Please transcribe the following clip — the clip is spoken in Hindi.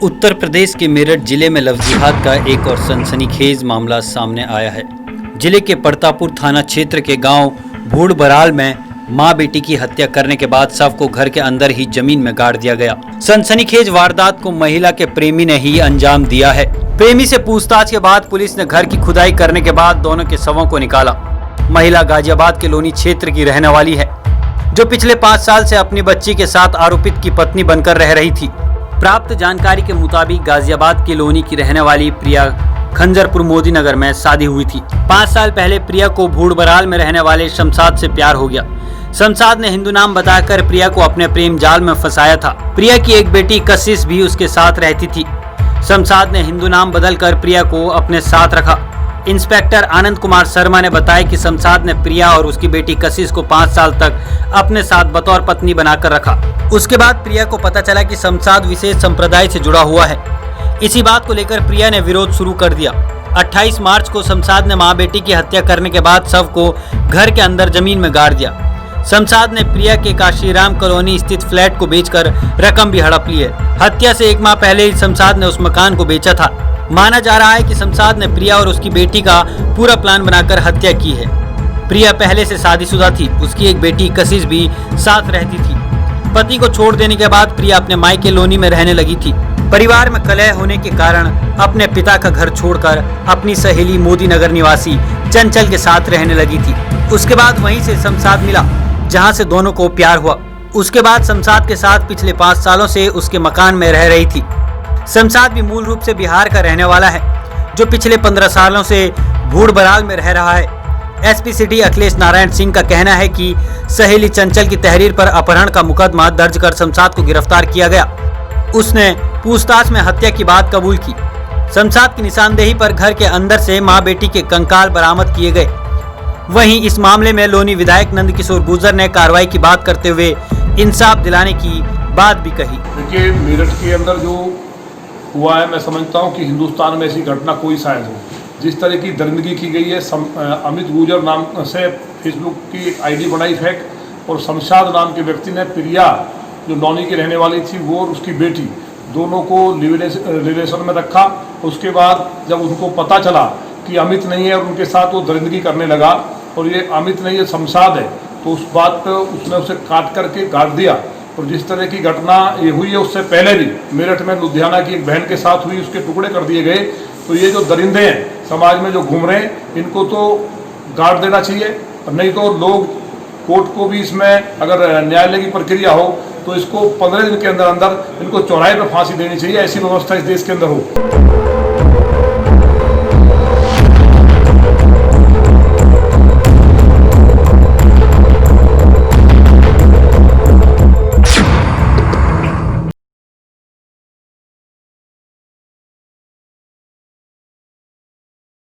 उत्तर प्रदेश के मेरठ जिले में लव जिहाद का एक और सनसनीखेज मामला सामने आया है। जिले के परतापुर थाना क्षेत्र के गांव भूड़ बराल में मां बेटी की हत्या करने के बाद शव को घर के अंदर ही जमीन में गाड़ दिया गया। सनसनीखेज वारदात को महिला के प्रेमी ने ही अंजाम दिया है। प्रेमी से पूछताछ के बाद पुलिस ने घर की खुदाई करने के बाद दोनों के शवों को निकाला। महिला गाजियाबाद के लोनी क्षेत्र की रहने वाली है, जो पिछले 5 साल से अपनी बच्ची के साथ आरोपित की पत्नी बनकर रह रही थी। प्राप्त जानकारी के मुताबिक गाजियाबाद के लोनी की रहने वाली प्रिया खंजरपुर मोदी नगर में शादी हुई थी। 5 साल पहले प्रिया को भूड़ बराल में रहने वाले शमशाद से प्यार हो गया। शमशाद ने हिंदू नाम बताकर प्रिया को अपने प्रेम जाल में फंसाया था। प्रिया की एक बेटी कशिश भी उसके साथ रहती थी। शमशाद ने हिंदू नाम बदलकर प्रिया को अपने साथ रखा। इंस्पेक्टर आनंद कुमार शर्मा ने बताया कि शमशाद ने प्रिया और उसकी बेटी कशिश को 5 साल तक अपने साथ बतौर पत्नी बनाकर रखा। उसके बाद प्रिया को पता चला कि शमशाद विशेष संप्रदाय से जुड़ा हुआ है। इसी बात को लेकर प्रिया ने विरोध शुरू कर दिया। 28 मार्च को शमशाद ने मां बेटी की हत्या करने के बाद शव को घर के अंदर जमीन में गाड़ दिया। शमशाद ने प्रिया के काशीराम कॉलोनी स्थित फ्लैट को बेचकर रकम भी हड़प ली है। हत्या से 1 माह पहले ही शमशाद ने उस मकान को बेचा था। माना जा रहा है कि शमशाद ने प्रिया और उसकी बेटी का पूरा प्लान बनाकर हत्या की है। प्रिया पहले से शादीशुदा थी। उसकी एक बेटी कशिश भी साथ रहती थी। पति को छोड़ देने के बाद प्रिया अपने मायके लोनी में रहने लगी थी। परिवार में कलह होने के कारण अपने पिता का घर छोड़कर अपनी सहेली मोदी नगर निवासी चंचल के साथ रहने लगी थी। उसके बाद वहीं से शमशाद मिला, जहां से दोनों को प्यार हुआ। उसके बाद शमशाद के साथ पिछले 5 सालों से उसके मकान में रह रही थी। शमशाद भी मूल रूप से बिहार का रहने वाला है, जो पिछले 15 सालों से भूड़ बराल में रह रहा है। एसपी सिटी अखिलेश नारायण सिंह का कहना है कि सहेली चंचल की तहरीर पर अपहरण का मुकदमा दर्ज कर शमशाद को गिरफ्तार किया गया। उसने पूछताछ में हत्या की बात कबूल की। शमशाद की निशानदेही पर घर के अंदर से मां बेटी के कंकाल बरामद किए गए। वहीं इस मामले में लोनी विधायक नंद किशोर गुर्जर ने कार्रवाई की बात करते हुए इंसाफ दिलाने की बात भी कही। देखिए, मेरठ के अंदर जो हुआ है, मैं समझता हूँ कि हिंदुस्तान में ऐसी घटना कोई शायद हो। जिस तरह की दरिंदगी की गई है, अमित गुर्जर नाम से फेसबुक की आईडी बनाई फेक, और शमशाद नाम के व्यक्ति ने प्रिया जो लोनी की रहने वाली थी वो और उसकी बेटी दोनों को रिलेशन में रखा। उसके बाद जब उनको पता चला कि अमित नहीं है और उनके साथ वो दरिंदगी करने लगा और ये अमित नहीं ये शमशाद है, तो उस बात पर उसने उसे काट करके गाड़ दिया। और जिस तरह की घटना ये हुई है उससे पहले भी मेरठ में लुधियाना की एक बहन के साथ हुई, उसके टुकड़े कर दिए गए। तो ये जो दरिंदे हैं समाज में जो घूम रहे हैं, इनको तो गाड़ देना चाहिए, नहीं तो लोग कोर्ट को भी इसमें अगर न्यायालय की प्रक्रिया हो तो इसको 15 दिन के अंदर अंदर इनको चौराहे पर फांसी देनी चाहिए। ऐसी व्यवस्था इस देश के अंदर हो।